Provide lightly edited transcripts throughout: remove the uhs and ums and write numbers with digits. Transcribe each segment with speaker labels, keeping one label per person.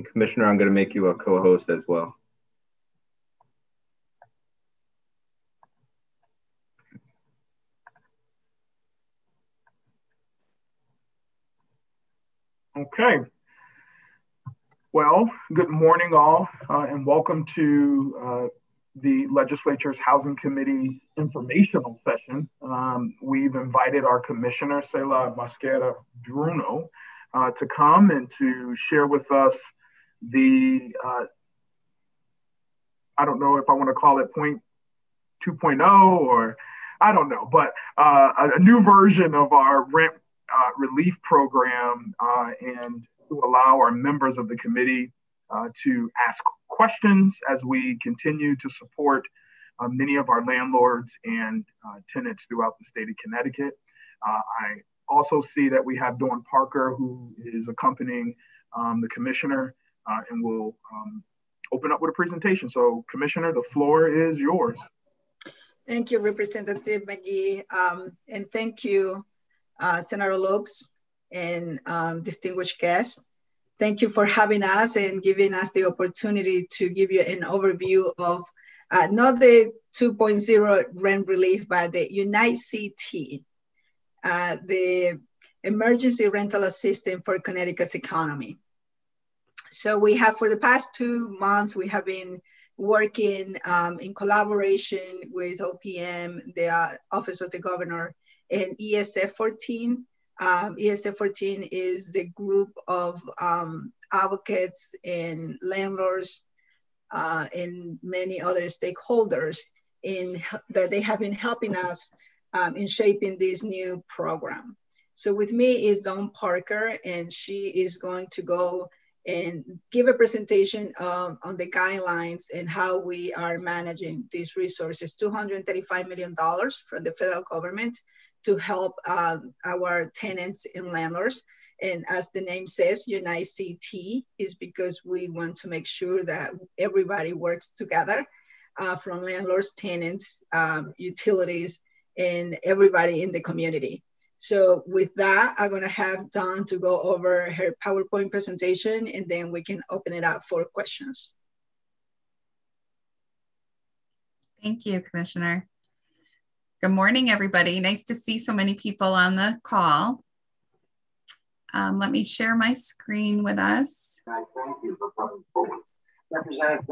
Speaker 1: And Commissioner, I'm going to make you a co-host as well.
Speaker 2: Okay. Well, good morning all, and welcome to the Legislature's Housing Committee informational session. We've invited our Commissioner, Selah Mosquera Bruno, to come and to share with us the, I don't know if I want to call it point 2.0 or I don't know, but a new version of our rent relief program and to allow our members of the committee to ask questions as we continue to support many of our landlords and tenants throughout the state of Connecticut. I also see that we have Dawn Parker, who is accompanying the commissioner, and will open up with a presentation. So Commissioner, the floor is yours.
Speaker 3: Thank you, Representative McGee, and thank you, Senator Lopes and distinguished guests. Thank you for having us and giving us the opportunity to give you an overview of not the 2.0 rent relief, but the UniteCT, the emergency rental assistance for Connecticut's economy. So we have, for the past 2 months, we have been working in collaboration with OPM, the Office of the Governor, and ESF 14. ESF 14 is the group of advocates and landlords and many other stakeholders that they have been helping us in shaping this new program. So with me is Dawn Parker, and she is going to go and give a presentation on the guidelines and how we are managing these resources, $235 million from the federal government to help our tenants and landlords. And as the name says, UniteCT is because we want to make sure that everybody works together, from landlords, tenants, utilities, and everybody in the community. So with that, I'm gonna have Dawn to go over her PowerPoint presentation, and then we can open it up for questions.
Speaker 4: Thank you, Commissioner. Good morning, everybody. Nice to see so many people on the call. Let me share my screen with us.
Speaker 5: Thank you for coming forward. Representative.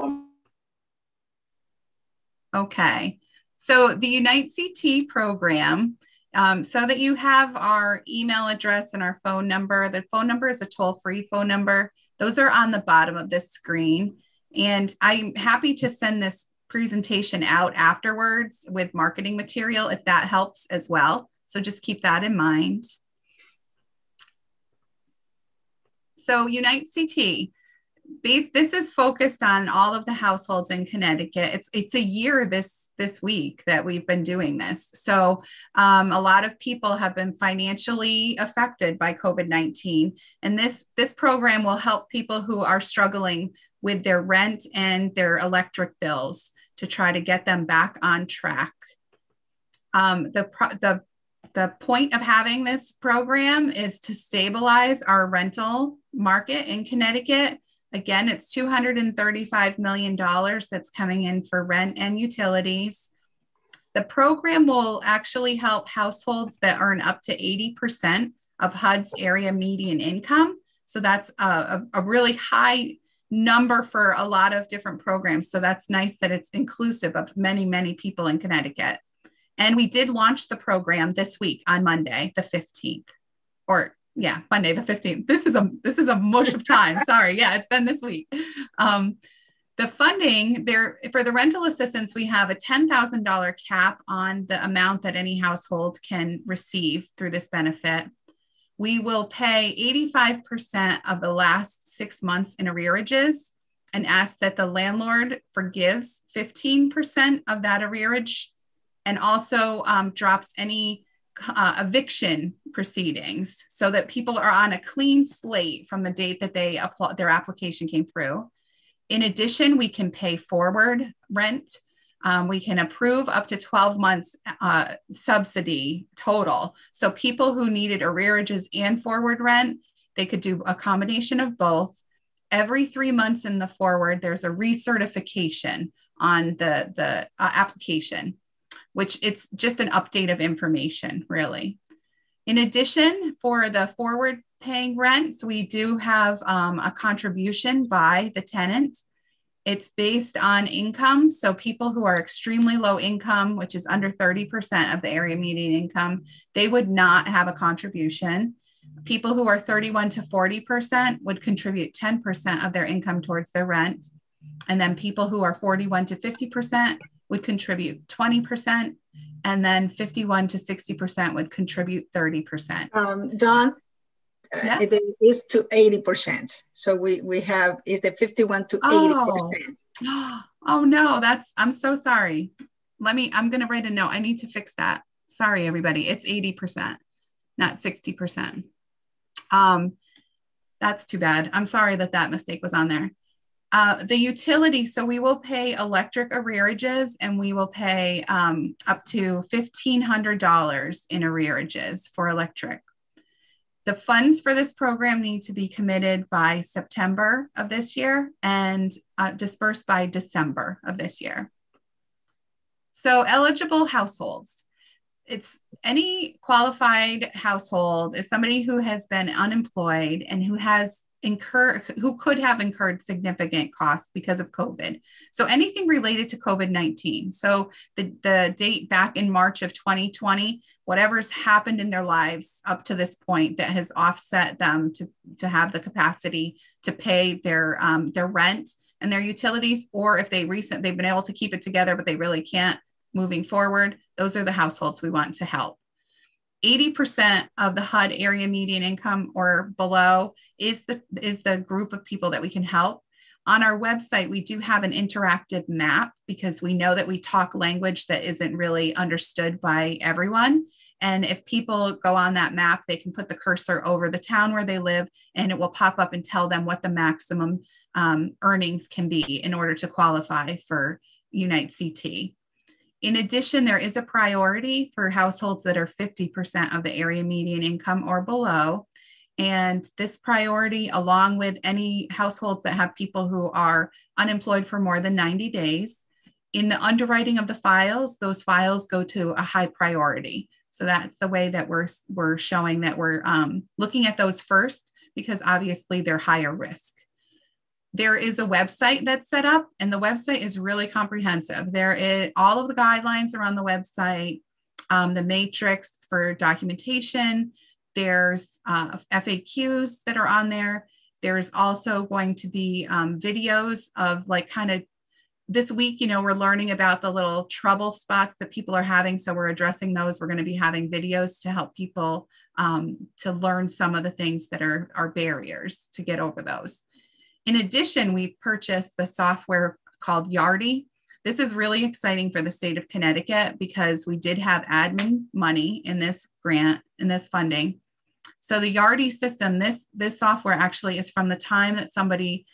Speaker 4: Okay, so the UniteCT program, so that you have our email address and our phone number. The phone number is a toll-free phone number. Those are on the bottom of this screen. And I'm happy to send this presentation out afterwards with marketing material if that helps as well. So just keep that in mind. So UniteCT, this is focused on all of the households in Connecticut. It's a year this week that we've been doing this. So a lot of people have been financially affected by COVID-19. And this program will help people who are struggling with their rent and their electric bills to try to get them back on track. The point of having this program is to stabilize our rental market in Connecticut. Again, it's $235 million that's coming in for rent and utilities. The program will actually help households that earn up to 80% of HUD's area median income. So that's a really high number for a lot of different programs. So that's nice that it's inclusive of many, many people in Connecticut. And we did launch the program this week on Monday, the 15th, or yeah, Monday, the 15th. This is a mush of time. Sorry. Yeah, it's been this week. The funding there for the rental assistance, we have a $10,000 cap on the amount that any household can receive through this benefit. We will pay 85% of the last 6 months in arrearages and ask that the landlord forgives 15% of that arrearage and also drops any eviction proceedings so that people are on a clean slate from the date that their application came through. In addition, we can pay forward rent. We can approve up to 12 months subsidy total. So people who needed arrearages and forward rent, they could do a combination of both. Every 3 months in the forward, there's a recertification on the application, which it's just an update of information, really. In addition, for the forward paying rents, we do have a contribution by the tenant. It's based on income. So people who are extremely low income, which is under 30% of the area median income, they would not have a contribution. People who are 31 to 40% would contribute 10% of their income towards their rent. And then people who are 41 to 50% would contribute 20%. And then 51 to 60% would contribute 30%.
Speaker 3: Dawn,
Speaker 4: yes?
Speaker 3: It is to 80%. So we have, is the 51 to 80%.
Speaker 4: Oh no, I'm so sorry. I'm going to write a note. I need to fix that. Sorry, everybody. It's 80%, not 60%. That's too bad. I'm sorry that mistake was on there. The utility, so we will pay electric arrearages, and we will pay up to $1,500 in arrearages for electric. The funds for this program need to be committed by September of this year and dispersed by December of this year. So eligible households. It's any qualified household is somebody who has been unemployed and who could have incurred significant costs because of COVID. So anything related to COVID-19. So the date back in March of 2020, whatever's happened in their lives up to this point that has offset them to have the capacity to pay their rent and their utilities, or if they've been able to keep it together, but they really can't moving forward, those are the households we want to help. 80% of the HUD area median income or below is the group of people that we can help. On our website, we do have an interactive map because we know that we talk language that isn't really understood by everyone. And if people go on that map, they can put the cursor over the town where they live, and it will pop up and tell them what the maximum earnings can be in order to qualify for UniteCT. In addition, there is a priority for households that are 50% of the area median income or below. And this priority, along with any households that have people who are unemployed for more than 90 days, in the underwriting of the files, those files go to a high priority. So that's the way that we're showing that we're looking at those first, because obviously they're higher risk. There is a website that's set up, and the website is really comprehensive. All of the guidelines are on the website, the matrix for documentation. There's FAQs that are on there. There's also going to be videos of this week, we're learning about the little trouble spots that people are having. So we're addressing those. We're going to be having videos to help people to learn some of the things that are barriers to get over those. In addition, we purchased the software called Yardi. This is really exciting for the state of Connecticut because we did have admin money in this grant, in this funding. So the Yardi system, this software actually is from the time that somebody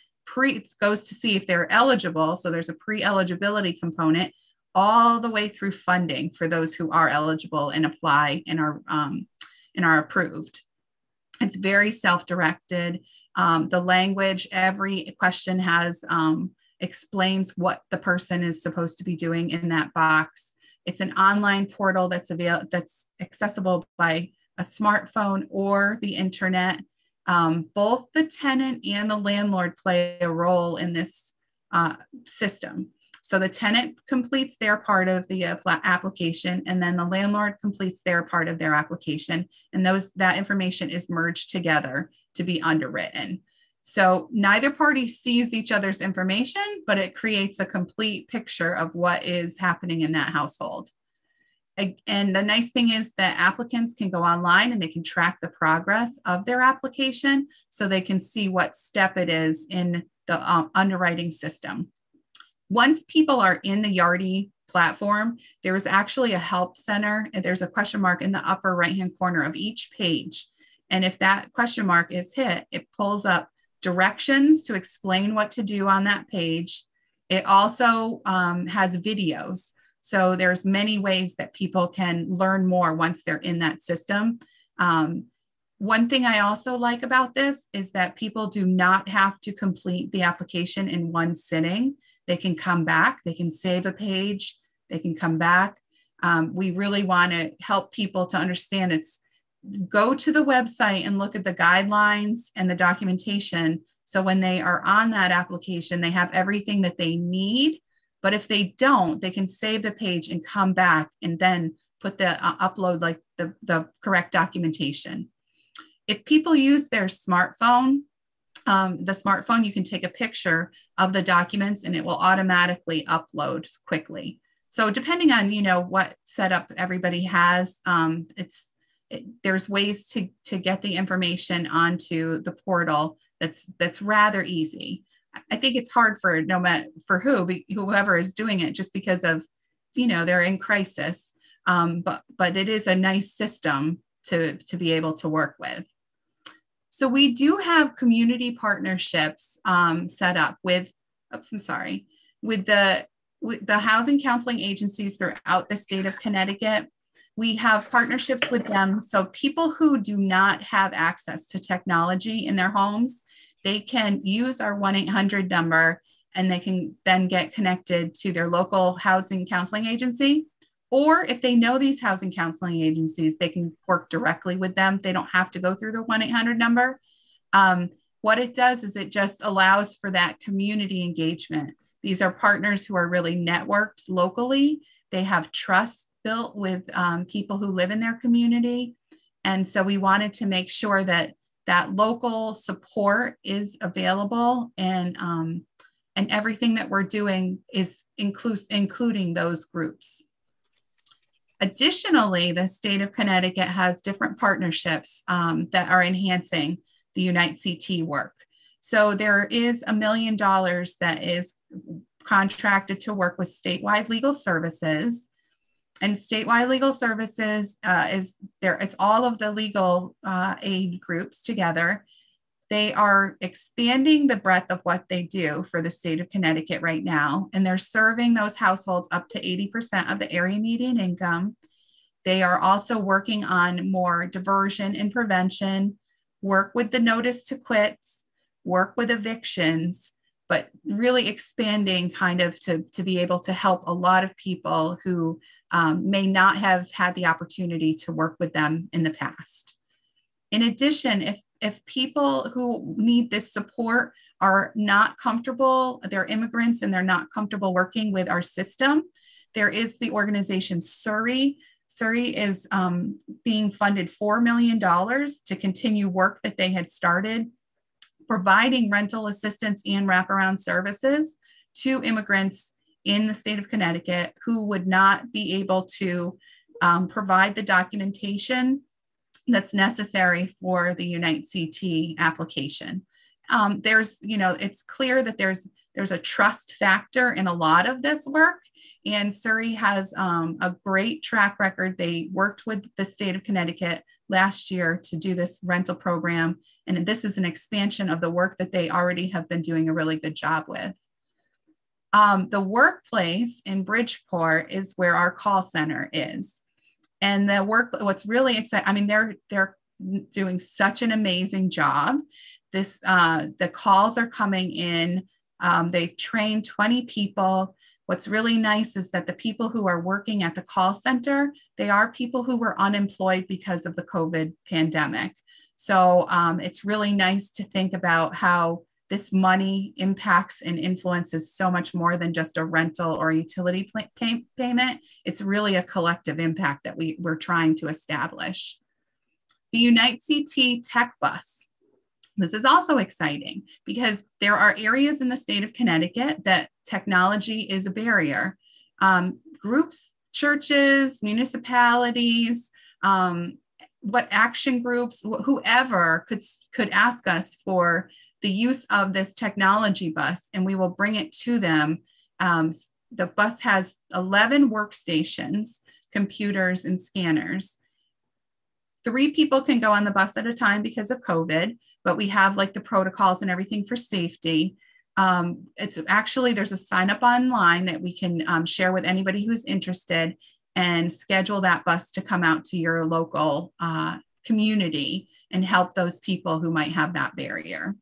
Speaker 4: goes to see if they're eligible. So there's a pre-eligibility component all the way through funding for those who are eligible and apply and are approved. It's very self-directed. The language, every question explains what the person is supposed to be doing in that box. It's an online portal that's accessible by a smartphone or the internet. Both the tenant and the landlord play a role in this system. So the tenant completes their part of the application, and then the landlord completes their part of their application. And that information is merged together to be underwritten. So neither party sees each other's information, but it creates a complete picture of what is happening in that household. And the nice thing is that applicants can go online and they can track the progress of their application so they can see what step it is in the underwriting system. Once people are in the Yardi platform, there's actually a help center, and there's a question mark in the upper right-hand corner of each page. And if that question mark is hit, it pulls up directions to explain what to do on that page. It also has videos. So there's many ways that people can learn more once they're in that system. One thing I also like about this is that people do not have to complete the application in one sitting. They can come back, they can save a page, they can come back. We really want to help people to understand go to the website and look at the guidelines and the documentation. So when they are on that application, they have everything that they need. But if they don't, they can save the page and come back and then put the upload like the correct documentation. If people use their smartphone, you can take a picture of the documents and it will automatically upload quickly. So depending on, what setup everybody has, there's ways to get the information onto the portal that's rather easy. I think it's hard for whoever is doing it, just because of, they're in crisis. But it is a nice system to be able to work with. So we do have community partnerships set up with the housing counseling agencies throughout the state of Connecticut. We have partnerships with them. So people who do not have access to technology in their homes, they can use our 1-800 number and they can then get connected to their local housing counseling agency. Or if they know these housing counseling agencies, they can work directly with them. They don't have to go through the 1-800 number. What it does is it just allows for that community engagement. These are partners who are really networked locally. They have trust built with people who live in their community. And so we wanted to make sure that local support is available, and everything that we're doing is including those groups. Additionally, the state of Connecticut has different partnerships that are enhancing the UniteCT work. So there is $1 million that is contracted to work with statewide legal services. And statewide legal services it's all of the legal aid groups together. They are expanding the breadth of what they do for the state of Connecticut right now. And they're serving those households up to 80% of the area median income. They are also working on more diversion and prevention, work with the notice to quits, work with evictions, but really expanding kind of to be able to help a lot of people who may not have had the opportunity to work with them in the past. In addition, if people who need this support are not comfortable, they're immigrants and they're not comfortable working with our system, there is the organization SURI. SURI is being funded $4 million to continue work that they had started, providing rental assistance and wraparound services to immigrants in the state of Connecticut who would not be able to provide the documentation that's necessary for the UniteCT application. It's clear that there's a trust factor in a lot of this work, and SURI has a great track record. They worked with the state of Connecticut last year to do this rental program, and this is an expansion of the work that they already have been doing a really good job with. The workplace in Bridgeport is where our call center is. And what's really exciting, they're doing such an amazing job. The calls are coming in. They've trained 20 people. What's really nice is that the people who are working at the call center, they are people who were unemployed because of the COVID pandemic. So it's really nice to think about how this money impacts and influences so much more than just a rental or utility payment. It's really a collective impact that we're trying to establish. The UniteCT Tech Bus. This is also exciting because there are areas in the state of Connecticut that technology is a barrier. Groups, churches, municipalities, what action groups, whoever could ask us for the use of this technology bus, and we will bring it to them. The bus has 11 workstations, computers, and scanners. 3 people can go on the bus at a time because of COVID, but we have like the protocols and everything for safety. There's a sign up online that we can share with anybody who's interested and schedule that bus to come out to your local community and help those people who might have that barrier.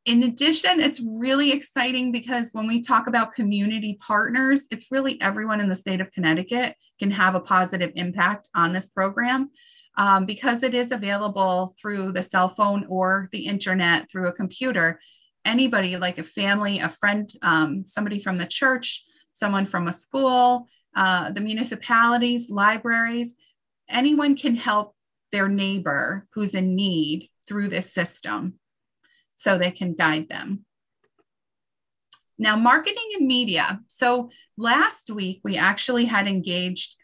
Speaker 4: In addition, it's really exciting because when we talk about community partners, it's really everyone in the state of Connecticut can have a positive impact on this program because it is available through the cell phone or the internet through a computer. Anybody, like a family, a friend, somebody from the church, someone from a school, the municipalities, libraries, anyone can help their neighbor who's in need through this system, so they can guide them. Now, marketing and media. So last week, we actually had engaged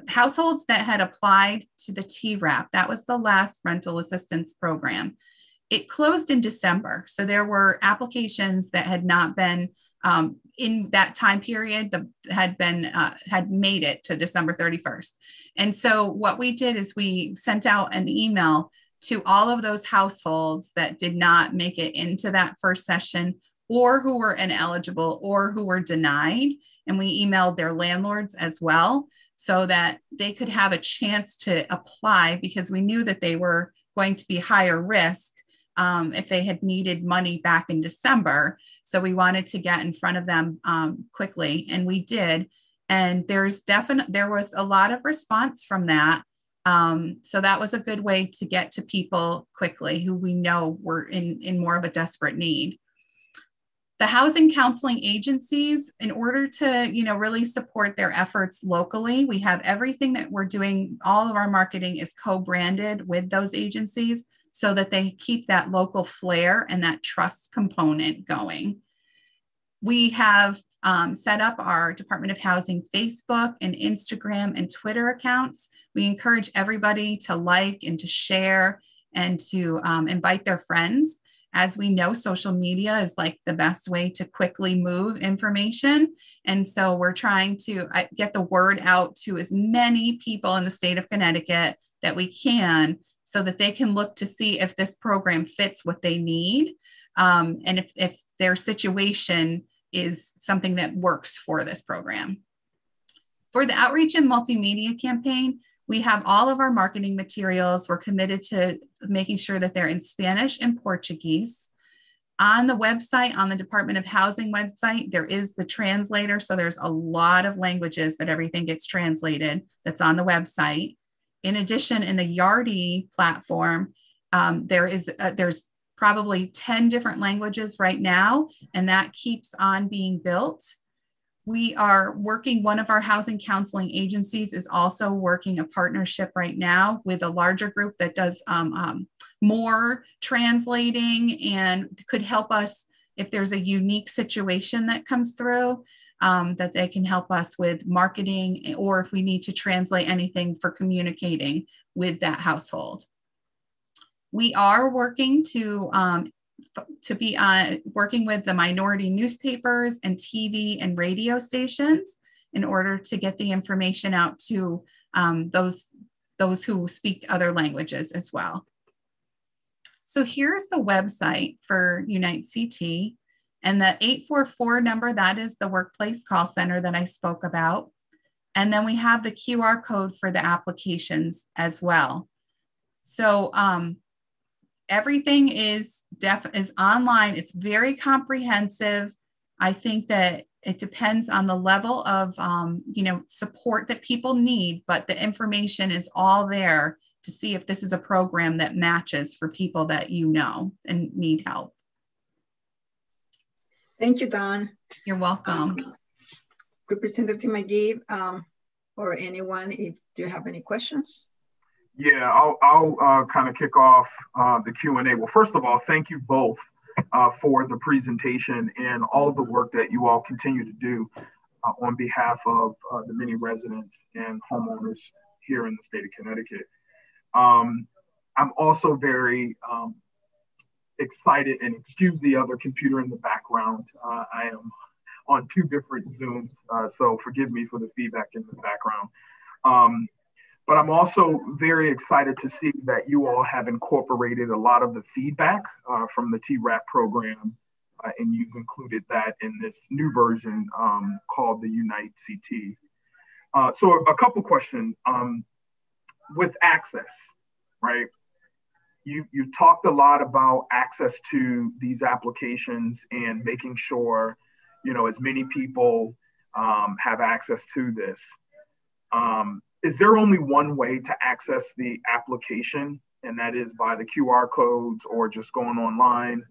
Speaker 4: households that had applied to the TRAP. That was the last rental assistance program. It closed in December. So there were applications that had not been in that time period that had made it to December 31st. And so what we did is we sent out an email to all of those households that did not make it into that first session, or who were ineligible, or who were denied. And we emailed their landlords as well, so that they could have a chance to apply, because we knew that they were going to be higher risk if they had needed money back in December. So we wanted to get in front of them quickly, and we did. And there was a lot of response from that. So that was a good way to get to people quickly who we know were in more of a desperate need. The housing counseling agencies, in order to, really support their efforts locally, we have everything that we're doing. All of our marketing is co-branded with those agencies so that they keep that local flair and that trust component going. We have set up our Department of Housing Facebook and Instagram and Twitter accounts. We encourage everybody to like and to share and to invite their friends. As we know, social media is like the best way to quickly move information. And so we're trying to get the word out to as many people in the state of Connecticut that we can, so that they can look to see if this program fits what they need, and if their situation is something that works for this program. For the outreach and multimedia campaign, we have all of our marketing materials. We're committed to making sure that they're in Spanish and Portuguese. On the website, on the Department of Housing website, there is the translator. So there's a lot of languages that everything gets translated that's on the website. In addition, in the Yardi platform, there's probably 10 different languages right now, and that keeps on being built. We are working, one of our housing counseling agencies is also working a partnership right now with a larger group that does more translating and could help us if there's a unique situation that comes through, that they can help us with marketing, or if we need to translate anything for communicating with that household. We are working to be working with the minority newspapers and TV and radio stations in order to get the information out to those who speak other languages as well. So here's the website for UniteCT, and the 844 number, that is the workplace call center that I spoke about. And then we have the QR code for the applications as well. So everything is online. It's very comprehensive. I think that it depends on the level of support that people need, but the information is all there to see if this is a program that matches for people that and need help.
Speaker 3: Thank you, Dawn.
Speaker 4: You're welcome.
Speaker 3: Representative McGee, or anyone, if you have any questions.
Speaker 2: Yeah, I'll kind of kick off the Q&A. Well, first of all, thank you both for the presentation and all of the work that you all continue to do on behalf of the many residents and homeowners here in the state of Connecticut. I'm also very excited, and excuse the other computer in the background. I am on 2 different Zooms, so forgive me for the feedback in the background. But I'm also very excited to see that you all have incorporated a lot of the feedback from the TRAP program, and you've included that in this new version called the UniteCT. So a couple questions. With access, right? you talked a lot about access to these applications and making sure, as many people have access to this. Is there only one way to access the application, and that is by the QR codes or just going online?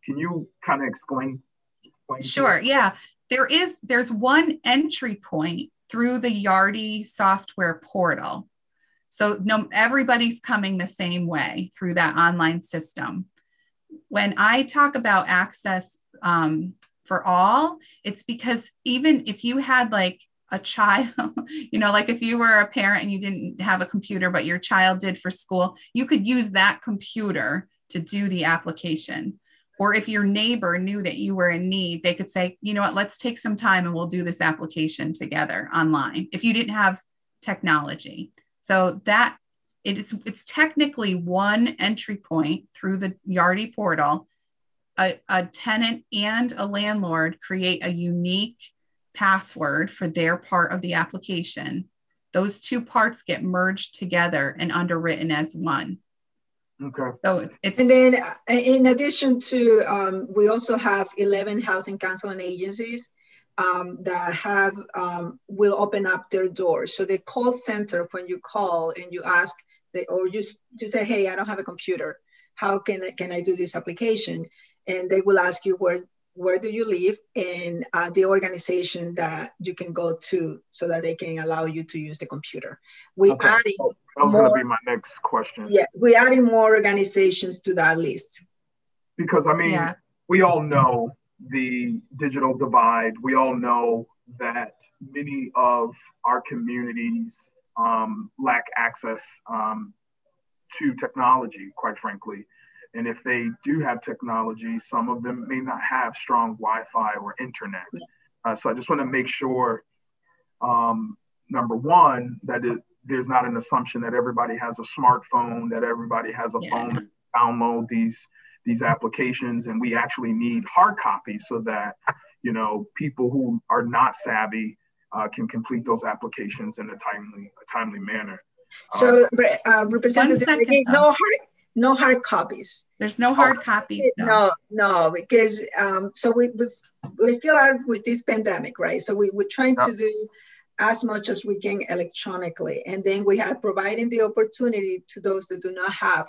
Speaker 2: Can you kind of explain?
Speaker 4: Sure. Yeah. There's one entry point through the Yardi software portal. So everybody's coming the same way through that online system. When I talk about access for all, it's because even if you had like a child, like if you were a parent and you didn't have a computer, but your child did for school, you could use that computer to do the application. Or if your neighbor knew that you were in need, they could say, you know what, let's take some time and we'll do this application together online if you didn't have technology. So that it's technically one entry point through the Yardi portal. A tenant and a landlord create a unique password for their part of the application. Those two parts get merged together and underwritten as one.
Speaker 2: Okay.
Speaker 4: So it's,
Speaker 3: and then in addition to, we also have 11 housing counseling agencies that will open up their doors. So the call center, when you call and you ask, or just say, hey, I don't have a computer. How can I do this application? And they will ask you where do you live, and the organization that you can go to so that they can allow you to use the computer. That
Speaker 2: was going to be my next question.
Speaker 3: Yeah, we're adding more organizations to that list.
Speaker 2: Because we all know the digital divide. We all know that many of our communities lack access to technology, quite frankly. And if they do have technology, some of them may not have strong Wi-Fi or internet. So I just want to make sure, number one, that there's not an assumption that everybody has a smartphone, that everybody has a phone to download these applications, and we actually need hard copies so that people who are not savvy can complete those applications in a timely manner.
Speaker 3: So, Representative, no hard copies.
Speaker 4: There's no hard copies.
Speaker 3: No, because so we still are with this pandemic, right? So we're trying to do as much as we can electronically, and then we are providing the opportunity to those that do not have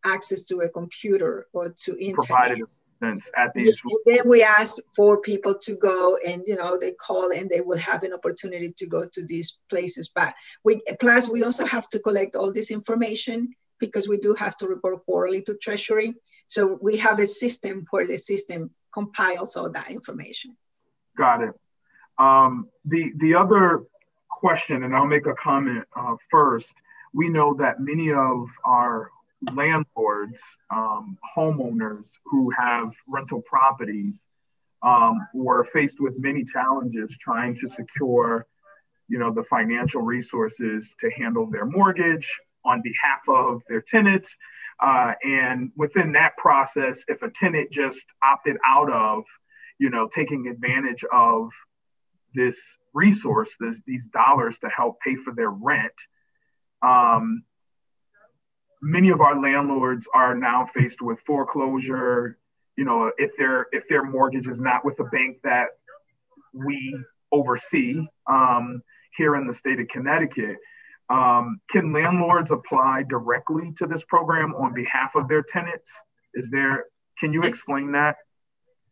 Speaker 3: access to a computer or to internet. Provided assistance at these. And then we ask for people to go and they call and they will have an opportunity to go to these places. But we also have to collect all this information, because we do have to report quarterly to Treasury. So we have a system where the system compiles all that information.
Speaker 2: Got it. The other question, and I'll make a comment first. We know that many of our landlords, homeowners who have rental properties were faced with many challenges trying to secure, the financial resources to handle their mortgage on behalf of their tenants. And within that process, if a tenant just opted out of, taking advantage of this resource, these dollars to help pay for their rent, many of our landlords are now faced with foreclosure. If their mortgage is not with a bank that we oversee here in the state of Connecticut, can landlords apply directly to this program on behalf of their tenants? Can you explain that?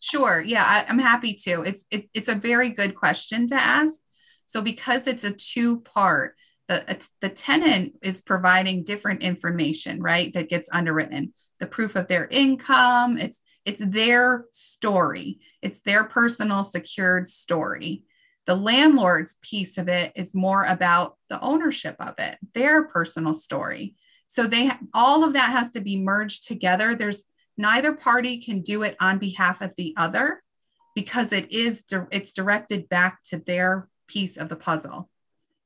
Speaker 4: Sure. Yeah, I'm happy to. It's a very good question to ask. So because it's a two-part, the tenant is providing different information, right? That gets underwritten. The proof of their income. It's their story. It's their personal secured story. The landlord's piece of it is more about the ownership of it, their personal story. So all of that has to be merged together. Neither party can do it on behalf of the other, because it's directed back to their piece of the puzzle.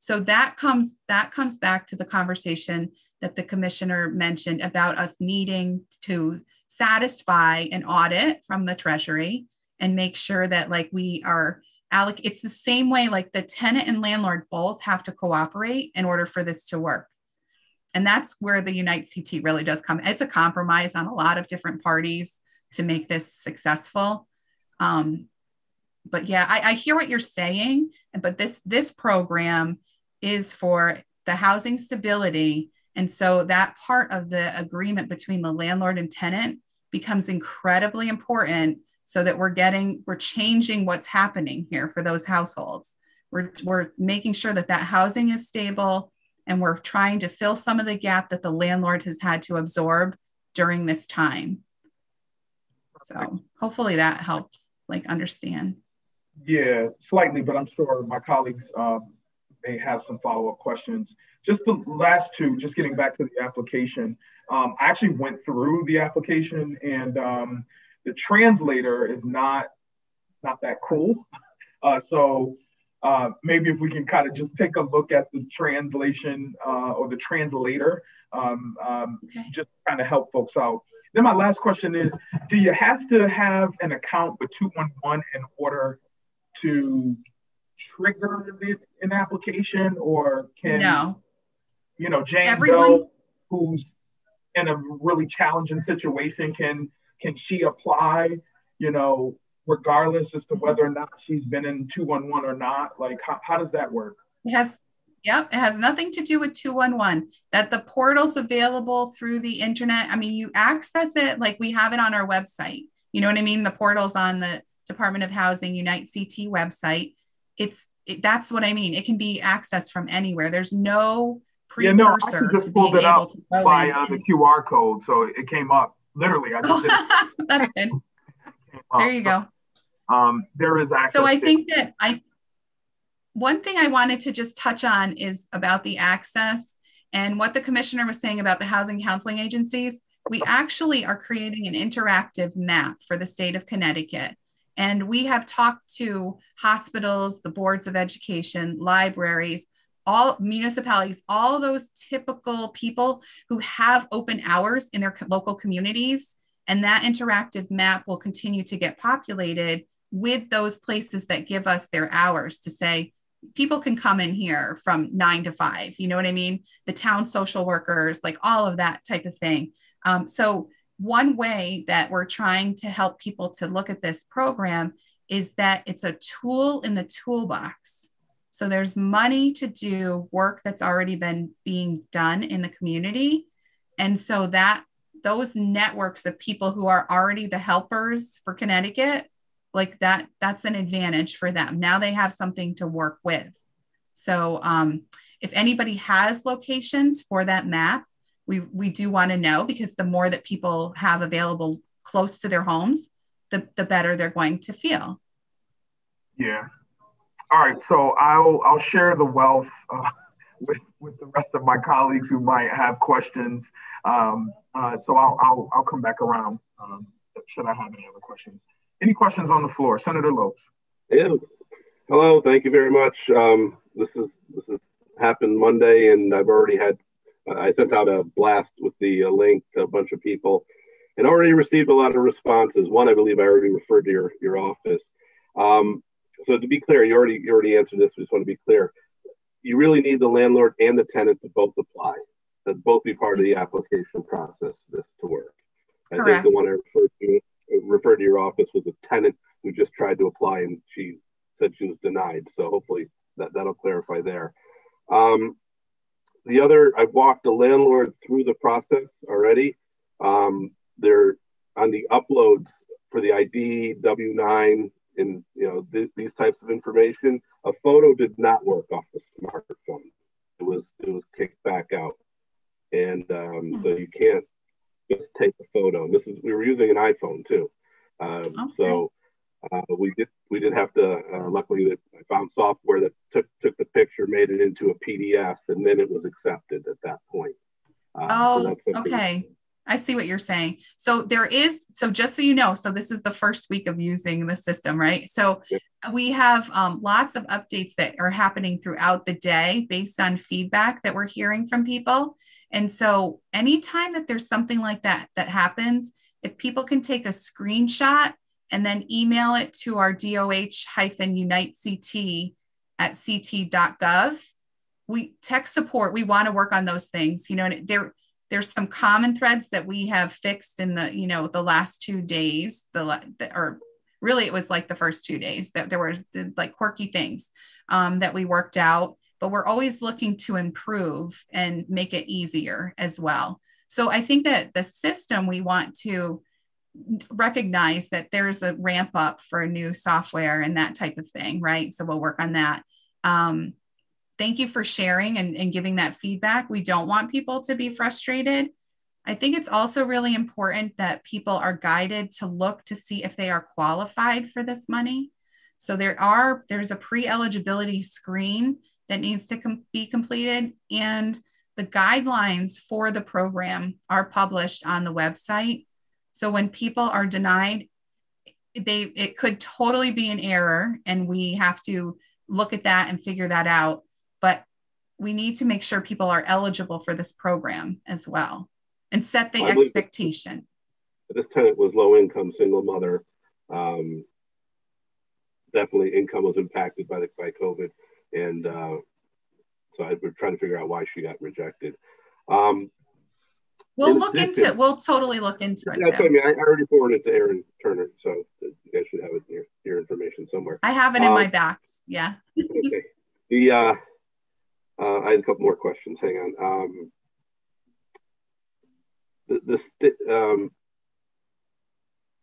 Speaker 4: So that comes back to the conversation that the commissioner mentioned about us needing to satisfy an audit from the Treasury and make sure that we are it's the same way, the tenant and landlord both have to cooperate in order for this to work. And that's where the UniteCT really does come. It's a compromise on a lot of different parties to make this successful. But yeah, I hear what you're saying, but this program is for the housing stability. And so that part of the agreement between the landlord and tenant becomes incredibly important, so that we're changing what's happening here for those households. We're making sure that housing is stable, and we're trying to fill some of the gap that the landlord has had to absorb during this time. So hopefully that helps understand.
Speaker 2: Yeah, slightly, but I'm sure my colleagues may have some follow-up questions. Just the last two, just getting back to the application. I actually went through the application, and the translator is not that cool. So maybe if we can kind of just take a look at the translation or the translator, just kind of help folks out. Then my last question is, do you have to have an account with 211 in order to trigger an application, or can, Jane Doe, who's in a really challenging situation, can she apply, regardless as to whether or not she's been in 211 or not? Like, how does that work?
Speaker 4: It has nothing to do with 211. That the portal's available through the internet. I mean, you access it like we have it on our website. You know what I mean? The portal's on the Department of Housing UniteCT website. That's what I mean. It can be accessed from anywhere. There's no precursor.
Speaker 2: I just pulled it up by the QR code, so it came up. Literally, I just did it.
Speaker 4: That's good. There you go.
Speaker 2: There is access.
Speaker 4: So I think that one thing I wanted to just touch on is about the access and what the commissioner was saying about the housing counseling agencies. We actually are creating an interactive map for the state of Connecticut. And we have talked to hospitals, the boards of education, libraries, all municipalities, all those typical people who have open hours in their local communities. And that interactive map will continue to get populated with those places that give us their hours to say, people can come in here from 9 to 5. You know what I mean? The town social workers, like all of that type of thing. So one way that we're trying to help people to look at this program is that it's a tool in the toolbox. So there's money to do work that's already been being done in the community. And so that those networks of people who are already the helpers for Connecticut, like that's an advantage for them. Now they have something to work with. So if anybody has locations for that map, we do want to know, because the more that people have available close to their homes, the better they're going to feel.
Speaker 2: Yeah. All right. So I'll share the wealth with the rest of my colleagues who might have questions. So I'll come back around should I have any other questions. Any questions on the floor? Senator Lopes.
Speaker 6: Yeah. Hello. Thank you very much. This has happened Monday, and I've already had. I sent out a blast with the link to a bunch of people, and already received a lot of responses. One, I believe I already referred to your office. So to be clear, you already answered this. We just want to be clear. You really need the landlord and the tenant to both apply, to both be part of the application process for this to work. I think the one I referred to your office was a tenant who just tried to apply, and she said she was denied. So hopefully that'll clarify there. The other, I've walked the landlord through the process already. They're on the uploads for the ID, W-9, and these types of information. A photo did not work off the smartphone. It was kicked back out, and so you can't just take a photo. We were using an iPhone too, so we did have to. Luckily, that I found software that took the picture, made it into a PDF, and then it was accepted at that point.
Speaker 4: Okay. I see what you're saying. So just so you know, so this is the first week of using the system, right? So we have lots of updates that are happening throughout the day based on feedback that we're hearing from people. And so anytime that there's something like that happens, if people can take a screenshot and then email it to our DOH-UniteCT@ct.gov, tech support, we want to work on those things, you know, and there's some common threads that we have fixed in the, you know, the last 2 days, or really it was like the first 2 days that there were like quirky things that we worked out, but we're always looking to improve and make it easier as well. So I think that the system, we want to recognize that there's a ramp up for new software and that type of thing, right? So we'll work on that. Thank you for sharing and giving that feedback. We don't want people to be frustrated. I think it's also really important that people are guided to look to see if they are qualified for this money. So there's a pre-eligibility screen that needs to be completed, and the guidelines for the program are published on the website. So when people are denied, it could totally be an error, and we have to look at that and figure that out. But we need to make sure people are eligible for this program as well and set the expectation.
Speaker 6: This tenant was low income, single mother. Definitely income was impacted by COVID. And so we're trying to figure out why she got rejected.
Speaker 4: We'll totally look into it.
Speaker 6: That's what I mean. I already forwarded it to Aaron Turner, so you guys should have it your information somewhere.
Speaker 4: I have it in my backs. Yeah.
Speaker 6: Okay. I had a couple more questions. Hang on.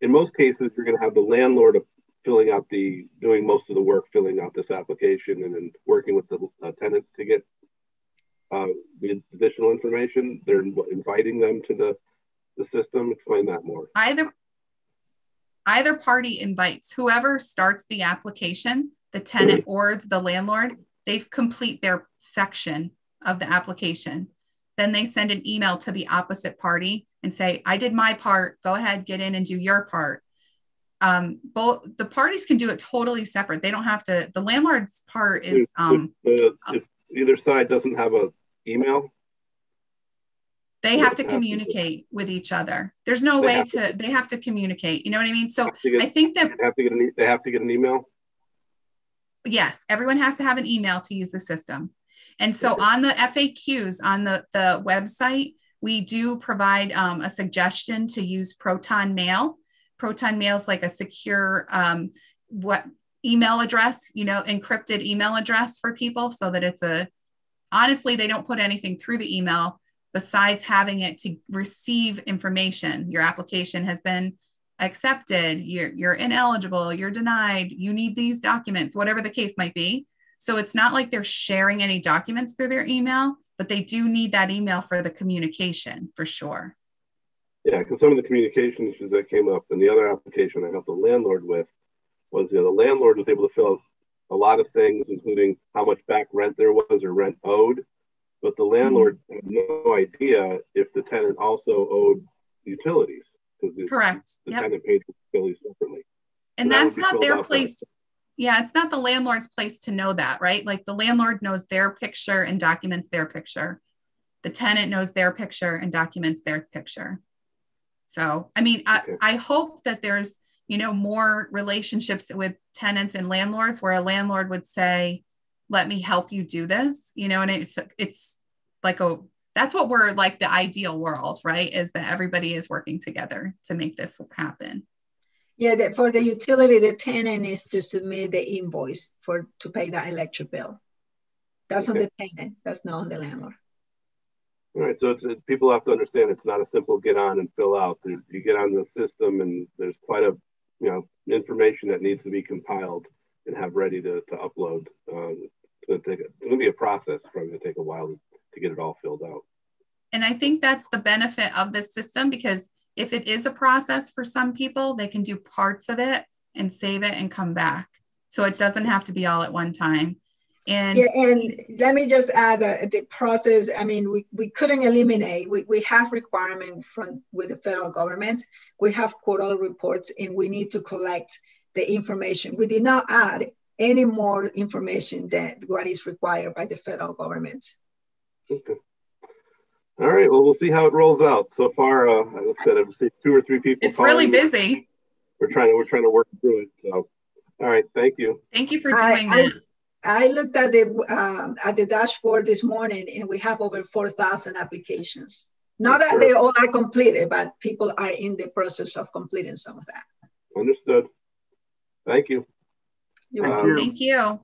Speaker 6: In most cases, you're going to have the landlord doing most of the work, filling out this application, and then working with the tenant to get the additional information. They're inviting them to the system. Explain that more.
Speaker 4: Either party invites whoever starts the application, the tenant or the landlord. They complete their section of the application. Then they send an email to the opposite party and say, I did my part, go ahead, get in and do your part. Both the parties can do it totally separate. They don't have to, the landlord's part is-
Speaker 6: if either side doesn't have an email?
Speaker 4: They have to communicate with each other. There's no way they have to communicate. You know what I mean? So I think that-
Speaker 6: They have to get an email?
Speaker 4: Yes, everyone has to have an email to use the system. And so on the FAQs on the website, we do provide a suggestion to use Proton Mail. Proton Mail is like a secure email address, you know, encrypted email address for people, so that honestly, they don't put anything through the email besides having it to receive information. Your application has been accepted, you're ineligible, you're denied, you need these documents, whatever the case might be. So it's not like they're sharing any documents through their email, but they do need that email for the communication for sure.
Speaker 6: Yeah, because some of the communication issues that came up in the other application I helped the landlord with was, the landlord was able to fill out a lot of things, including how much back rent there was or rent owed, but the landlord had no idea if the tenant also owed utilities.
Speaker 4: Correct.
Speaker 6: The tenant paid for utilities separately.
Speaker 4: And that's not their place. Yeah, it's not the landlord's place to know that, right? Like the landlord knows their picture and documents their picture. The tenant knows their picture and documents their picture. So, I mean, I hope that there's, you know, more relationships with tenants and landlords where a landlord would say, let me help you do this, you know, and it's like that's what we're like, the ideal world, right? Is that everybody is working together to make this happen.
Speaker 3: Yeah, for the utility, the tenant is to submit the invoice to pay the electric bill. That's on the tenant, that's not on the landlord.
Speaker 6: All right, so people have to understand it's not a simple get on and fill out. You get on the system and there's quite a, you know, information that needs to be compiled and have ready to upload. It's going to be a process, probably going to take a while to get it all filled out.
Speaker 4: And I think that's the benefit of this system, because if it is a process for some people, they can do parts of it and save it and come back. So it doesn't have to be all at one time. And
Speaker 3: let me just add the process. I mean, we couldn't eliminate, we have requirement with the federal government. We have quarterly reports and we need to collect the information. We did not add any more information than what is required by the federal government.
Speaker 6: Okay. All right, well, we'll see how it rolls out. So far, like I said, I've seen 2 or 3 people.
Speaker 4: It's really busy.
Speaker 6: We're trying to work through it. So, all right, thank you.
Speaker 4: Thank you for doing that.
Speaker 3: I looked at the dashboard this morning, and we have over 4,000 applications. Not that they all are completed, but people are in the process of completing some of that.
Speaker 6: Understood. Thank you.
Speaker 4: Thank you.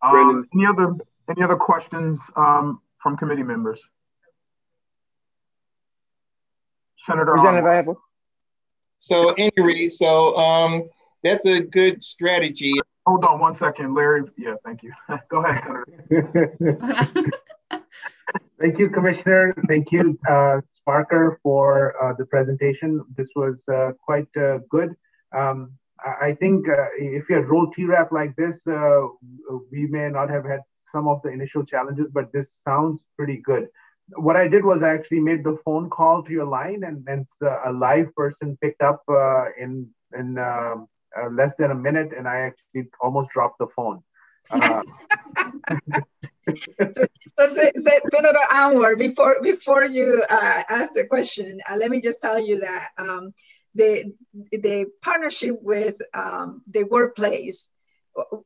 Speaker 2: Any other questions from committee members? Senator
Speaker 7: Representative. So anyway, that's a good strategy.
Speaker 2: Hold on one second, Larry. Yeah, thank you. Go ahead, Senator.
Speaker 8: Thank you, Commissioner. Thank you, Sparker, for the presentation. This was quite good. I think if you had rolled TRAP like this, we may not have had some of the initial challenges, but this sounds pretty good. What I did was I actually made the phone call to your line, and a live person picked up in less than a minute, and I actually almost dropped the phone.
Speaker 3: So Senator Anwar, before you ask the question, let me just tell you that the partnership with the workplace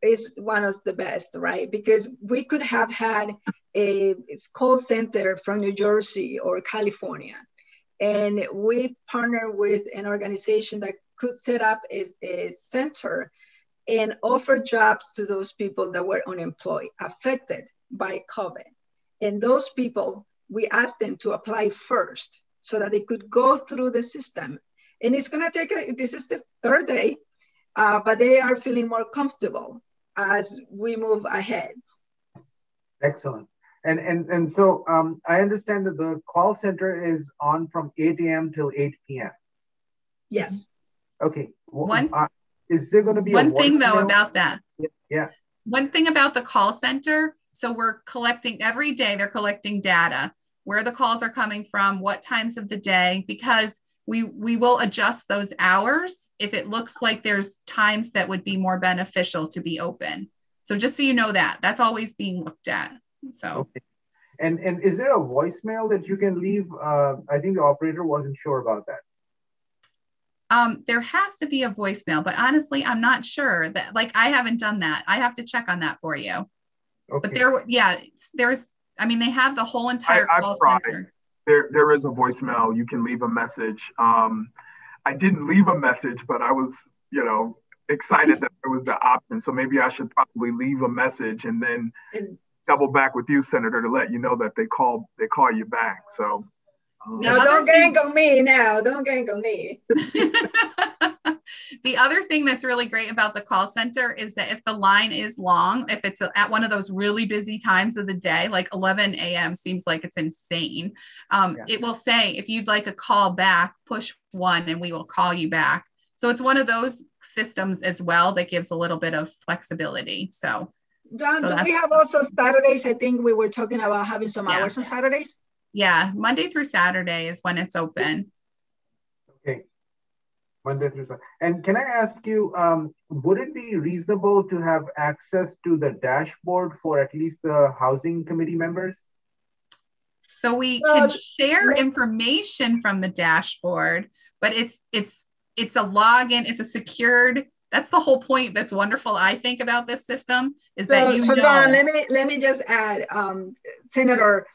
Speaker 3: is one of the best, right? Because we could have had a call center from New Jersey or California, and we partner with an organization that could set up a center and offer jobs to those people that were unemployed, affected by COVID. And those people, we asked them to apply first so that they could go through the system. And it's gonna take, this is the third day, but they are feeling more comfortable as we move ahead.
Speaker 8: Excellent. And so I understand that the call center is on from 8 a.m. till 8 p.m.
Speaker 3: Yes.
Speaker 8: Okay. Is there going to be
Speaker 4: one thing though about that?
Speaker 8: Yeah.
Speaker 4: One thing about the call center. So we're collecting every day. They're collecting data, where the calls are coming from, what times of the day, because we will adjust those hours if it looks like there's times that would be more beneficial to be open. So just so you know that's always being looked at. So.
Speaker 8: Okay. And is there a voicemail that you can leave? I think the operator wasn't sure about that.
Speaker 4: There has to be a voicemail, but honestly, I'm not sure that, I haven't done that. I have to check on that for you. Okay. But they have the whole entire call center.
Speaker 2: There is a voicemail. You can leave a message. I didn't leave a message, but I was, excited that there was the option. So maybe I should probably leave a message and then double back with you, Senator, to let you know that they call you back. So.
Speaker 3: No, don't gang on me now. Don't gang on me.
Speaker 4: The other thing that's really great about the call center is that if the line is long, if it's at one of those really busy times of the day, like 11 a.m. seems like it's insane. It will say, if you'd like a call back, push 1 and we will call you back. So it's one of those systems as well that gives a little bit of flexibility. So,
Speaker 3: Don, do we have also Saturdays? I think we were talking about having some hours on Saturdays.
Speaker 4: Yeah, Monday through Saturday is when it's open.
Speaker 8: Okay, Monday through Saturday. And can I ask you, would it be reasonable to have access to the dashboard for at least the housing committee members?
Speaker 4: So we can share information from the dashboard, but it's a login, it's a secured. That's the whole point. That's wonderful, I think, about this system is that you know.
Speaker 3: Don, let me just add, Senator.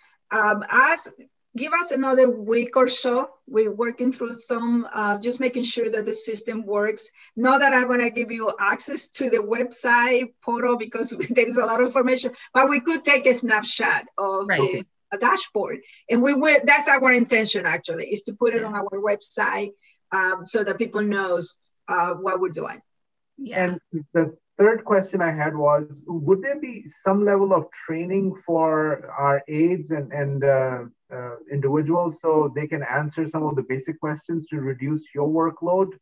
Speaker 3: Give us another week or so. We're working through some, just making sure that the system works. Not that I'm gonna give you access to the website portal because there is a lot of information, but we could take a snapshot of a dashboard. And that's our intention actually, is to put it on our website so that people knows what we're doing.
Speaker 8: Yeah. And the third question I had was, would there be some level of training for our aides and individuals so they can answer some of the basic questions to reduce your workload?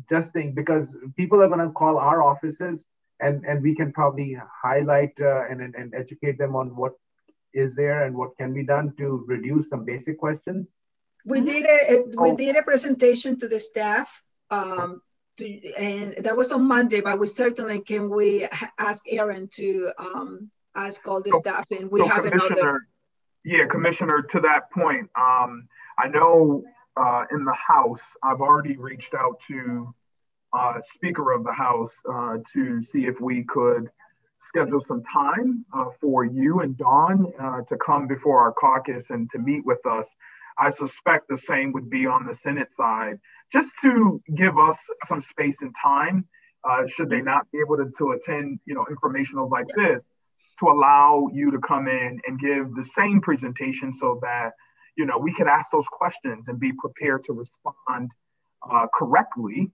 Speaker 8: Because people are going to call our offices and we can probably highlight and educate them on what is there and what can be done to reduce some basic questions.
Speaker 3: We did a presentation to the staff. And that was on Monday, but we certainly we ask Aaron to ask all the staff, and we have another.
Speaker 2: Yeah, Commissioner, to that point, I know in the House, I've already reached out to Speaker of the House to see if we could schedule some time for you and Dawn to come before our caucus and to meet with us. I suspect the same would be on the Senate side, just to give us some space and time, should they not be able to attend, informationals like this, to allow you to come in and give the same presentation so that, we can ask those questions and be prepared to respond correctly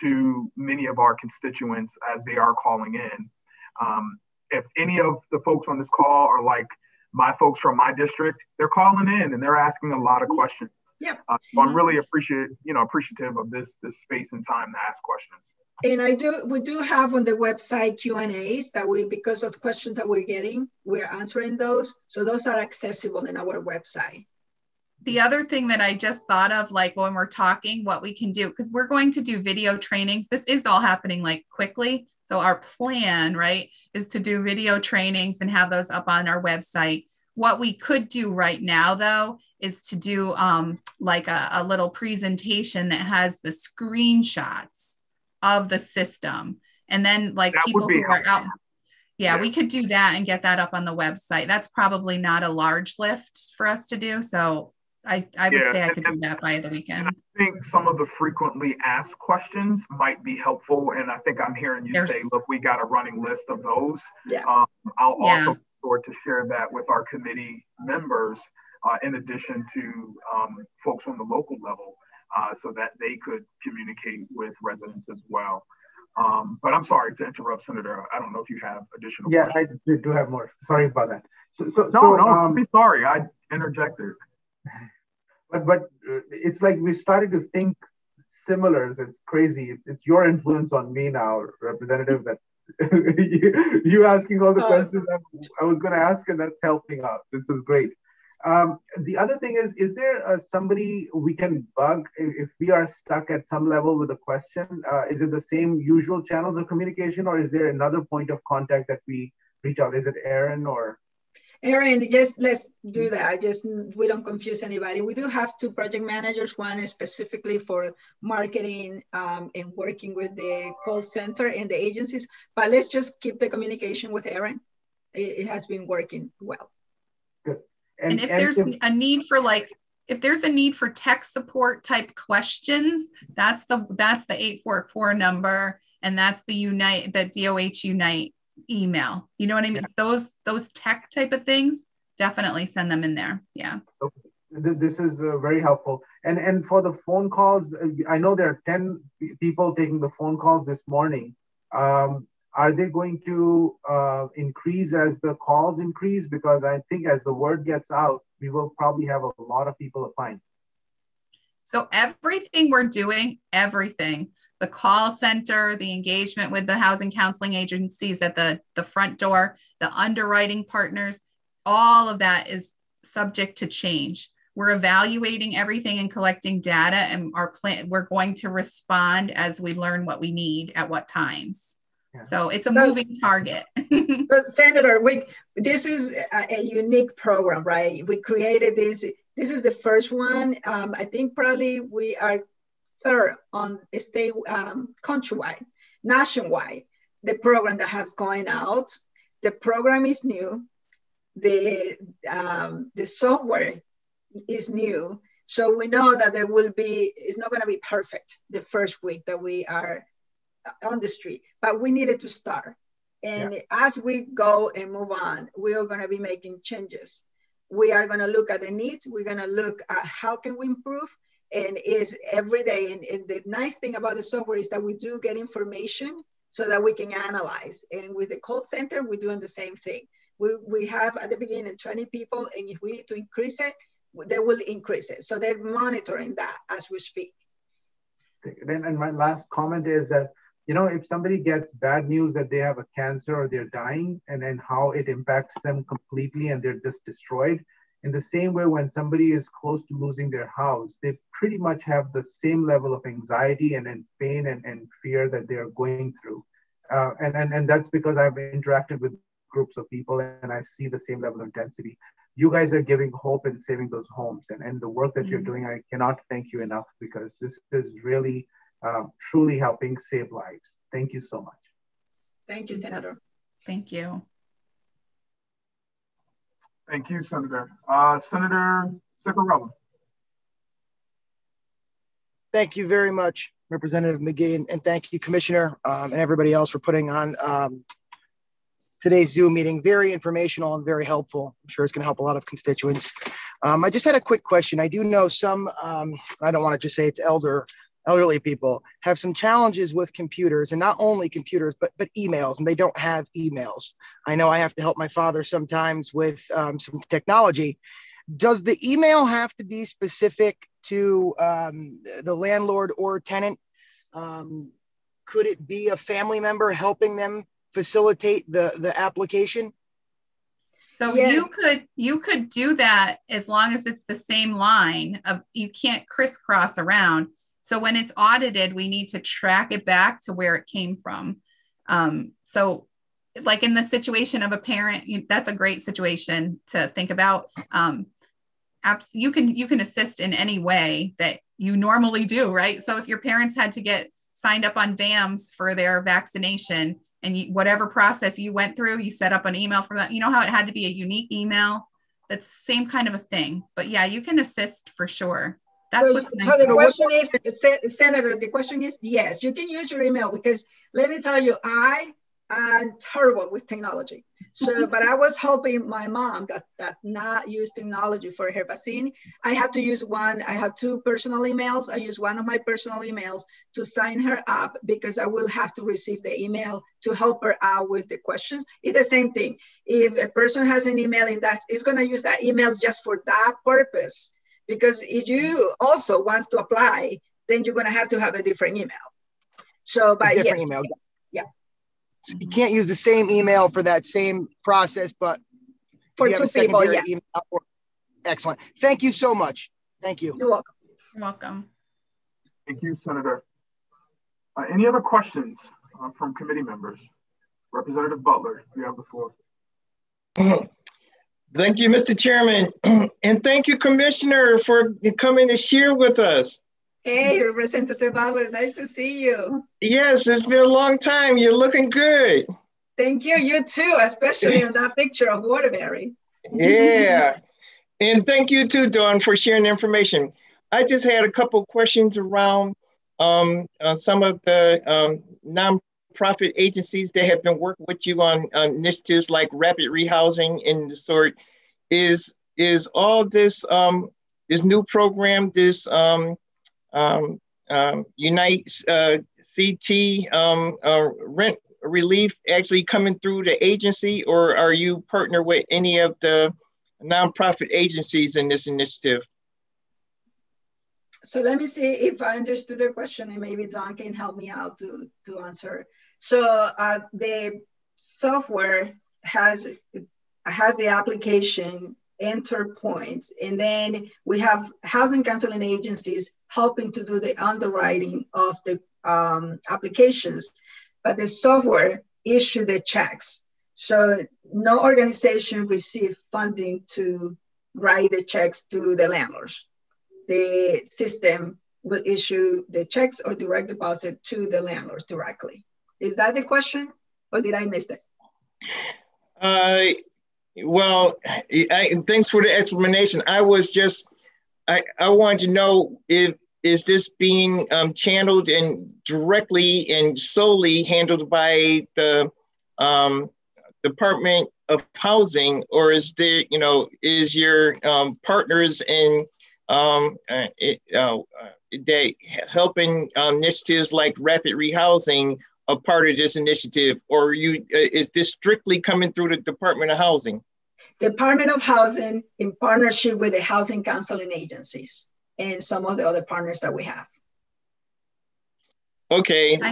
Speaker 2: to many of our constituents as they are calling in. If any of the folks on this call are like my folks from my district, they're calling in and they're asking a lot of questions.
Speaker 3: Yep.
Speaker 2: So I'm really appreciative of this space and time to ask questions.
Speaker 3: And we do have on the website Q&As that because of questions that we're getting, we're answering those. So those are accessible in our website.
Speaker 4: The other thing that I just thought of, like when we're talking, what we can do, because we're going to do video trainings. This is all happening like quickly. So our plan, right, is to do video trainings and have those up on our website. What we could do right now, though, is to do like a little presentation that has the screenshots of the system. And then like that people who are out. Yeah, we could do that and get that up on the website. That's probably not a large lift for us to do. So I would say I could do that by the weekend.
Speaker 2: I think some of the frequently asked questions might be helpful. And I think I'm hearing you say, look, we got a running list of those.
Speaker 3: Yeah.
Speaker 2: I'll also be sure to share that with our committee members, in addition to folks on the local level, so that they could communicate with residents as well. But I'm sorry to interrupt, Senator. I don't know if you have additional questions.
Speaker 8: I do have more. Sorry about that.
Speaker 2: Don't be sorry. I interjected.
Speaker 8: But it's like we started to think similar. So it's crazy. It's your influence on me now, Representative, that you asking all the questions that I was going to ask, and that's helping out. This is great. The other thing is there somebody we can bug if we are stuck at some level with a question? Is it the same usual channels of communication, or is there another point of contact that we reach out? Is it Aaron or?
Speaker 3: Aaron, just let's do that. We don't confuse anybody. We do have two project managers. One is specifically for marketing and working with the call center and the agencies, but let's just keep the communication with Aaron. It has been working well.
Speaker 8: Good.
Speaker 4: And if there's a need for tech support type questions, that's the 844 number, and that's the DOH Unite email. You know what I mean? Yeah. Those tech type of things, definitely send them in there. Yeah.
Speaker 8: Okay. This is very helpful. And for the phone calls, I know there are 10 people taking the phone calls this morning. Are they going to increase as the calls increase? Because I think as the word gets out, we will probably have a lot of people applying.
Speaker 4: So everything we're doing, the call center, the engagement with the housing counseling agencies at the front door, the underwriting partners, all of that is subject to change. We're evaluating everything and collecting data, and we're going to respond as we learn what we need at what times. Yeah. So it's a moving target.
Speaker 3: So Senator, this is a unique program, right? We created this. This is the first one. I think probably we are third on state, countrywide, nationwide, the program that has going out. The program is new. The software is new. So we know that it's not gonna be perfect the first week that we are on the street, but we needed to start. And as we go and move on, we are gonna be making changes. We are gonna look at the needs. We're gonna look at how can we improve, and it's every day. And the nice thing about the software is that we do get information so that we can analyze. And with the call center, we're doing the same thing. We have at the beginning 20 people, and if we need to increase it, they will increase it. So they're monitoring that as we speak.
Speaker 8: And my last comment is that, if somebody gets bad news that they have a cancer or they're dying, and then how it impacts them completely and they're just destroyed. In the same way, when somebody is close to losing their house, they pretty much have the same level of anxiety and pain and fear that they're going through. And that's because I've interacted with groups of people and I see the same level of intensity. You guys are giving hope and saving those homes. And the work that you're doing, I cannot thank you enough, because this is really truly helping save lives. Thank you so much.
Speaker 3: Thank you, Senator.
Speaker 4: Thank you.
Speaker 2: Thank you, Senator. Senator Cigarella.
Speaker 9: Thank you very much, Representative McGee, and thank you, Commissioner, and everybody else for putting on today's Zoom meeting. Very informational and very helpful. I'm sure it's going to help a lot of constituents. I just had a quick question. I do know some, I don't want to just say it's elderly people, have some challenges with computers, and not only computers, but emails, and they don't have emails. I know I have to help my father sometimes with some technology. Does the email have to be specific to the landlord or tenant? Could it be a family member helping them facilitate the application?
Speaker 4: So
Speaker 3: yes.
Speaker 4: you could do that as long as it's the same line of, you can't crisscross around. So when it's audited, we need to track it back to where it came from. So like in the situation of a parent, that's a great situation to think about. You can assist in any way that you normally do, right? So if your parents had to get signed up on VAMS for their vaccination, and whatever process you went through, you set up an email for that. You know how it had to be a unique email? That's the same kind of a thing. But yeah, you can assist for sure. That's what's nice.
Speaker 3: So the question is, Senator, the question is, yes, you can use your email, because let me tell you, I'm terrible with technology. So, but I was helping my mom that does not use technology for her vaccine. I had to use one. I had two personal emails. I used one of my personal emails to sign her up, because I will have to receive the email to help her out with the questions. It's the same thing. If a person has an email in that, it's going to use that email just for that purpose. Because if you also want to apply, then you're going to have a different email. So, but yes, email. Yeah.
Speaker 9: So you can't use the same email for that same process, but
Speaker 3: for two people, yeah.
Speaker 9: Email. Excellent. Thank you so much. Thank you.
Speaker 3: You're welcome.
Speaker 4: You're welcome.
Speaker 2: Thank you, Senator. Any other questions from committee members? Representative Butler, you have the floor.
Speaker 7: Thank you, Mr. Chairman. And thank you, Commissioner, for coming to share with us.
Speaker 3: Hey, Representative Butler, nice to see you.
Speaker 7: Yes, it's been a long time. You're looking good.
Speaker 3: Thank you. You too, especially on that picture of Waterbury.
Speaker 7: Yeah. And thank you too, Dawn, for sharing the information. I just had a couple of questions around some of the nonprofit agencies that have been working with you on initiatives like rapid rehousing and the sort. Is all this this new program, this UniteCT rent relief actually coming through the agency, or are you partnered with any of the nonprofit agencies in this initiative?
Speaker 3: So let me see if I understood the question, and maybe Don can help me out to answer. So the software has the application enter points, and then we have housing counseling agencies helping to do the underwriting of the applications, but the software issue the checks. So no organization received funding to write the checks to the landlords. The system will issue the checks or direct deposit to the landlords directly. Is that the question, or did I miss it?
Speaker 7: Well, thanks for the explanation. I wanted to know, is this being channeled and directly and solely handled by the Department of Housing, or is there, is your partners in that helping initiatives like rapid rehousing a part of this initiative, or is this strictly coming through the Department of Housing?
Speaker 3: Department of Housing in partnership with the housing counseling agencies and some of the other partners that we have.
Speaker 7: Okay,
Speaker 4: I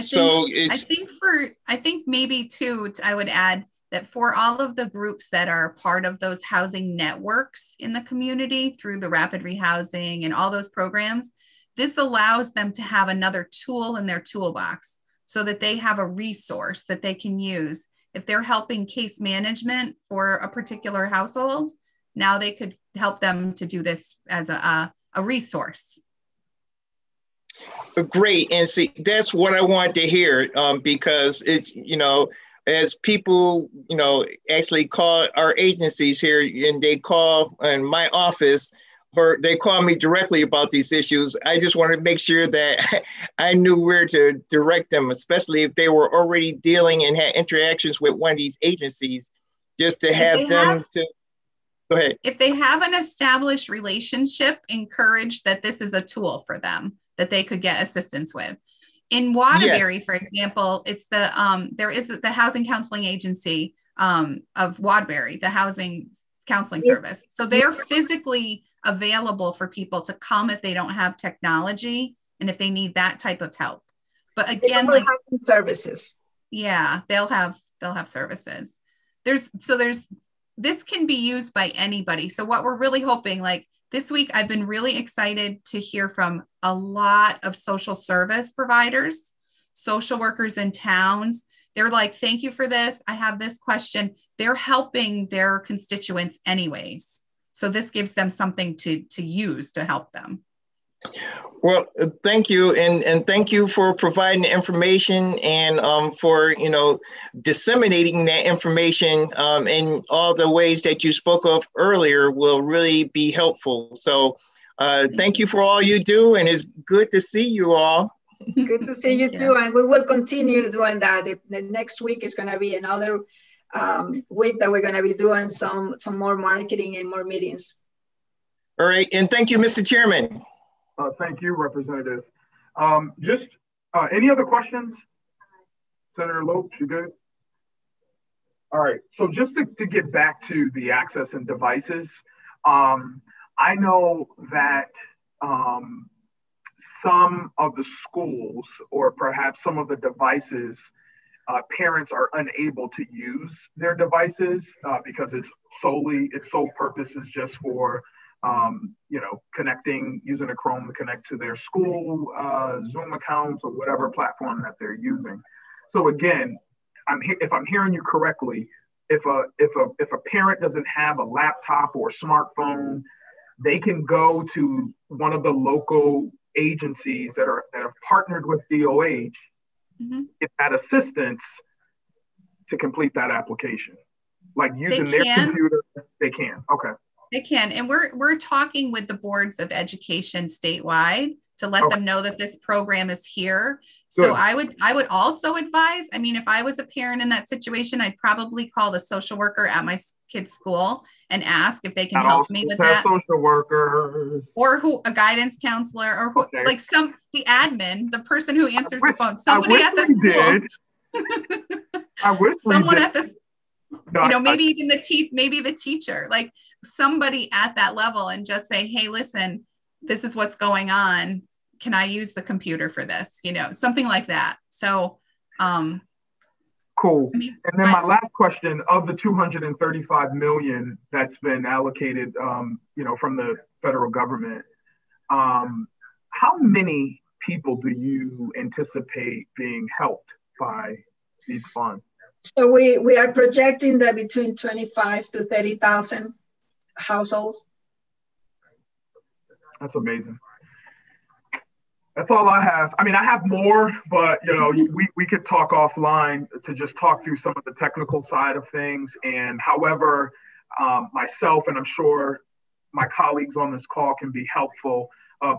Speaker 4: think maybe too, I would add that for all of the groups that are part of those housing networks in the community through the rapid rehousing and all those programs, this allows them to have another tool in their toolbox so that they have a resource that they can use. If they're helping case management for a particular household, now they could help them to do this as a resource.
Speaker 7: Great, and see, that's what I wanted to hear, because it's, as people, you know, actually call our agencies here, and they call in my office, or they call me directly about these issues. I just wanted to make sure that I knew where to direct them, especially if they were already dealing and had interactions with one of these agencies, just to have them to, go ahead.
Speaker 4: If they have an established relationship, encourage that this is a tool for them that they could get assistance with. In Waterbury, yes, for example, it's the there is the Housing Counseling Agency of Waterbury, the Housing Counseling Service. So they're physically available for people to come if they don't have technology and if they need that type of help. But again, like
Speaker 3: services.
Speaker 4: Yeah, they'll have services. This can be used by anybody. So what we're really hoping, like this week, I've been really excited to hear from a lot of social service providers, social workers in towns. They're like, thank you for this. I have this question. They're helping their constituents anyways. So this gives them something to use to help them.
Speaker 7: Well, thank you. And thank you for providing the information and for, you know, disseminating that information in all the ways that you spoke of earlier will really be helpful. So thank you for all you do. And it's good to see you all.
Speaker 3: Good to see you too. And we will continue doing that. The next week is going to be another week that we're going to be doing some more marketing and more meetings.
Speaker 7: All right. And thank you, Mr. Chairman.
Speaker 2: Thank you, Representative. Just any other questions? Senator Lopes, you good? All right, so just to get back to the access and devices, I know that some of the schools or perhaps some of the devices, parents are unable to use their devices because its sole purpose is just for you know, connecting, using a Chrome to connect to their school Zoom accounts or whatever platform that they're using. So again, if I'm hearing you correctly, if a parent doesn't have a laptop or smartphone, they can go to one of the local agencies that have partnered with DOH, get that assistance to complete that application. Like using their computer, they can. Okay.
Speaker 4: They can, and we're talking with the boards of education statewide to let them know that this program is here. So good. I would also advise, I mean, if I was a parent in that situation, I'd probably call the social worker at my kid's school and ask if they can help me with that.
Speaker 2: Social workers.
Speaker 4: Or a guidance counselor, or like the admin, the person who answers the phone. Somebody at the school.
Speaker 2: I wish
Speaker 4: someone at the, you know, maybe even the teacher, like somebody at that level, and just say, hey, listen, this is what's going on. Can I use the computer for this? You know, something like that. So,
Speaker 2: cool. And then my last question, of the $235 million that's been allocated, you know, from the federal government, how many people do you anticipate being helped by these funds?
Speaker 3: So we are projecting that between 25 to 30,000 households.
Speaker 2: That's amazing. That's all I have. I mean, I have more, but you know, we could talk offline to just talk through some of the technical side of things. And however, myself and I'm sure my colleagues on this call can be helpful.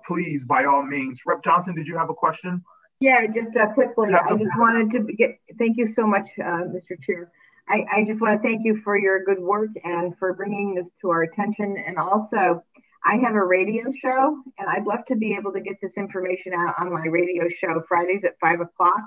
Speaker 2: Please, by all means. Rep. Johnson, did you have a question?
Speaker 10: Yeah, just quickly, I just wanted to thank you so much, Mr. Chair. I just want to thank you for your good work and for bringing this to our attention. And also, I have a radio show, and I'd love to be able to get this information out on my radio show Fridays at 5 o'clock.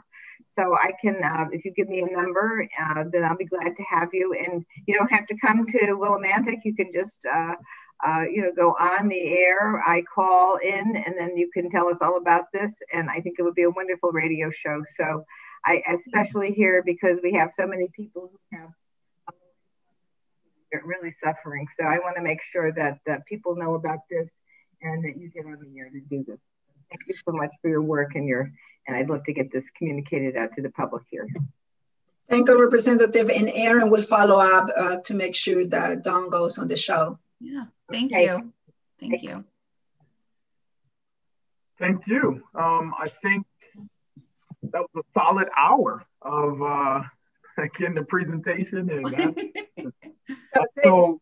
Speaker 10: So I can, if you give me a number, then I'll be glad to have you. And you don't have to come to Willimantic. You can just, you know, go on the air. I call in, and then you can tell us all about this. And I think it would be a wonderful radio show. So I especially here because we have so many people who have really suffering. So I want to make sure that people know about this and that you get on the air to do this. Thank you so much for your work and I'd love to get this communicated out to the public here.
Speaker 3: Thank you, Representative, and Aaron will follow up to make sure that Dawn goes on the show.
Speaker 4: Yeah, thank you. Thank you.
Speaker 2: Thank you. I think that was a solid hour of getting the presentation. And so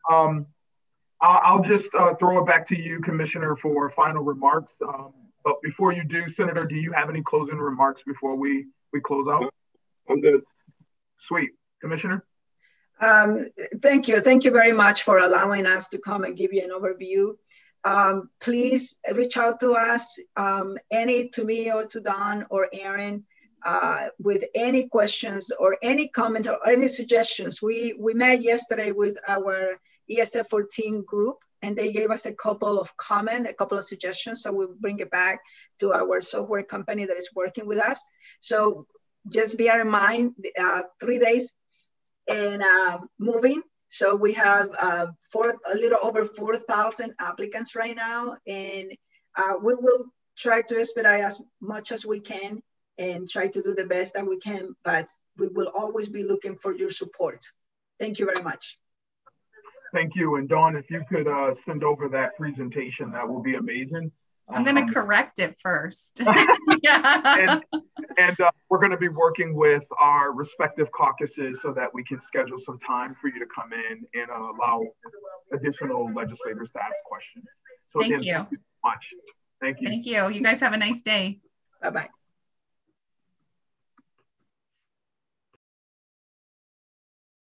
Speaker 2: I'll just throw it back to you, Commissioner, for final remarks. But before you do, Senator, do you have any closing remarks before we close out?
Speaker 6: I'm good.
Speaker 2: Sweet. Commissioner?
Speaker 3: Thank you. Thank you very much for allowing us to come and give you an overview. Please reach out to us, to me or to Don or Aaron, with any questions or any comments or any suggestions. We met yesterday with our ESF 14 group, and they gave us a couple of comments, a couple of suggestions. So we'll bring it back to our software company that is working with us. So just bear in mind, 3 days and moving. So we have a little over 4,000 applicants right now, and we will try to expedite as much as we can and try to do the best that we can, but we will always be looking for your support. Thank you very much.
Speaker 2: Thank you. And Dawn, if you could send over that presentation, that will be amazing.
Speaker 4: I'm going to correct it first.
Speaker 2: Yeah. And we're going to be working with our respective caucuses so that we can schedule some time for you to come in and allow additional legislators to ask questions. So
Speaker 4: thank
Speaker 2: again,
Speaker 4: you.
Speaker 2: Thank you so much. Thank you.
Speaker 4: Thank you. You guys have a nice day.
Speaker 3: Bye-bye.